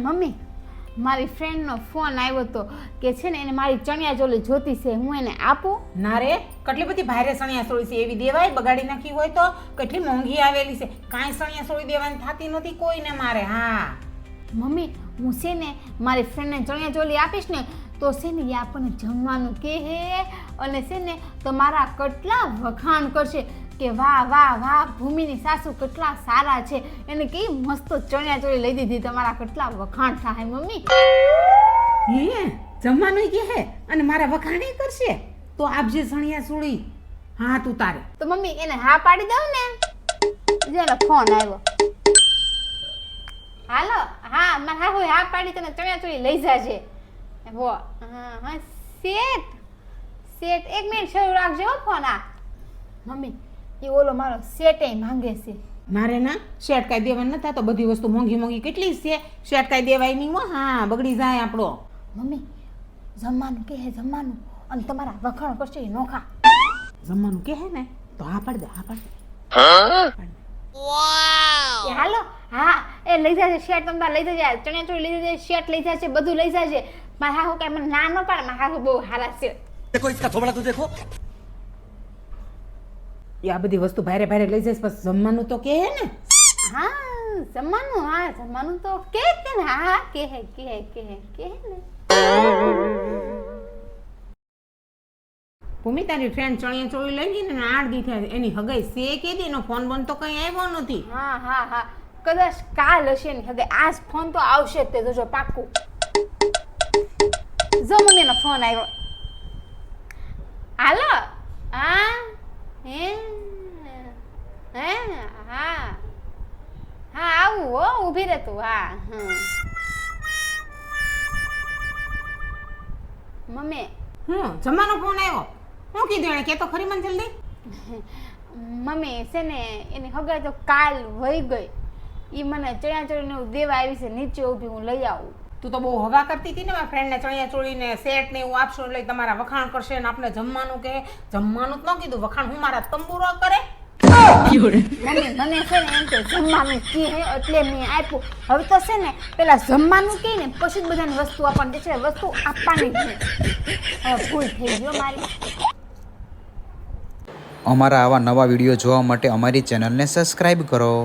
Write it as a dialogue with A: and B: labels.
A: Mummy મારી ફ્રેન્ડનો phone આવ્યો હતો કે છે ને એને મારી ચણિયા ચોળી જોતી છે, હું એને આપું?
B: ના રે, કેટલી બધી ભારે સણિયા સોળી છે, એવી દેવાય? બગાડી નાખી હોય તો કેટલી મોંઘી આવેલી છે, કાંઈ સણિયા સોળી દેવાની થતી નથી કોઈને મારે. હા
A: મમ્મી હું છે ને મારી ફ્રેન્ડને ચણિયા ચોળી આપીશ ને તો છે ને એ આપણને જમવાનું કહે અને છે ને તમારા કેટલા વખાણ કરશે કે વાહ વાહ વાહ ભૂમિની સાસુ કેટલા સારા છે, એને કેવી મસ્ત ચણિયા ચોળી લઈ દીધી, તમારા કેટલા વખાણ થાય મમ્મી.
B: હે જમવાનું કે હે અને મારા વખાણી કરશે તો આપજે સણિયા સોળી. હા તું તારે
A: તો મમ્મી એને હા પાડી દઉં ને? જેનો ફોન આવ્યો. હાલો, હા મારા હાહુ હા પાડી તને ચણિયા ચોળી લઈ જાજે. વો હા હા શેઠ શેઠ, એક મિનિટ શરૂ રાખજો હો ફોન. આ મમ્મી એ ઓલો મારો શેઠ માંગે છે.
B: મારે ના શેઠ કાંઈ દેવાનું નથી, તો બધી વસ્તુ મોંઘી મોંઘી કેટલી છે, શેઠ કાંઈ દેવાય નહીં હો. હા બગડી જાય આપણો.
A: મમ્મી જમવાનું કે હે જમવાનું અને તમારા વખાણ કરશે એ નોખા.
B: જમવાનું કે હે ને તો હા પાડ દે, હા પાડ દે.
A: એ હાલો, હા એ લઈ જાજે શેઠ, તમે લઈ જજે ચણિયા ચોળી લઈ જજે, શેઠ લઈ જાજે, બધું લઈ જાજે. મારા હાહુ કઈ મને ના ન પાડે, મારા હાહુ બહુ સારા છે.
C: देखो इसका थोबड़ा तो देखो.
B: એ આ બધી વસ્તુ ભારે ભારે લઈ જઈશ પછી જમવાનું તો કે હે ને.
A: હા જમવાનું, હા જમવાનું તો કે ને. હા હા કે હે ને.
B: ભૂમિ તારી ફ્રેન્ડ ચણિયા ચોળી લઈ ગઈ ને 8 દી થયા, એની હગાઈ છે કે દી એનો ફોન બંધ તો કઈ આવ્યો નથી.
A: હા હા હા કદાચ કાલ હશે ને હવે આજ ફોન તો આવશે જ તે, જોજો પાક્કું. જો મમ્મીનો ફોન આવ્યો. હાલો, હા હે હે હા હા આવું હો, ઊભી રહે તું. હા મમ્મી
B: જમવાનો ફોન આવ્યો, શું કીધું એને? કે તો ખરી મને જલ્દી.
A: મમ્મી છે ને એની હગાઈ તો કાલ વહી ગઈ, એ મને ચણિયા ચોળીને દેવા આવી છે, નીચે ઊભી હું લઈ આવું.
B: તું તો બહુ હવા કરતી હતી ને મારા ફ્રેન્ડને ચણિયા ચોળીને સેટ ને એવું આપશું એટલે તમારા વખાણ કરશે ને આપણે જમવાનું કહે. જમવાનું જ ન કીધું, વખાણ હું મારા તંબુરો કરે.
A: મમ્મી મને છે ને એમ કે જમવાનું કે એટલે મેં આપ્યું. હવે તો છે ને પેલા જમવાનું કે ને પછી જ બધાની વસ્તુ આપણને છે, વસ્તુ આપવાની જ નહીં. હવે ભૂલ થઈ ગયો મારી.
D: અમારા આવા નવા વિડીયો જોવા માટે અમારી ચેનલને સબસ્ક્રાઈબ કરો.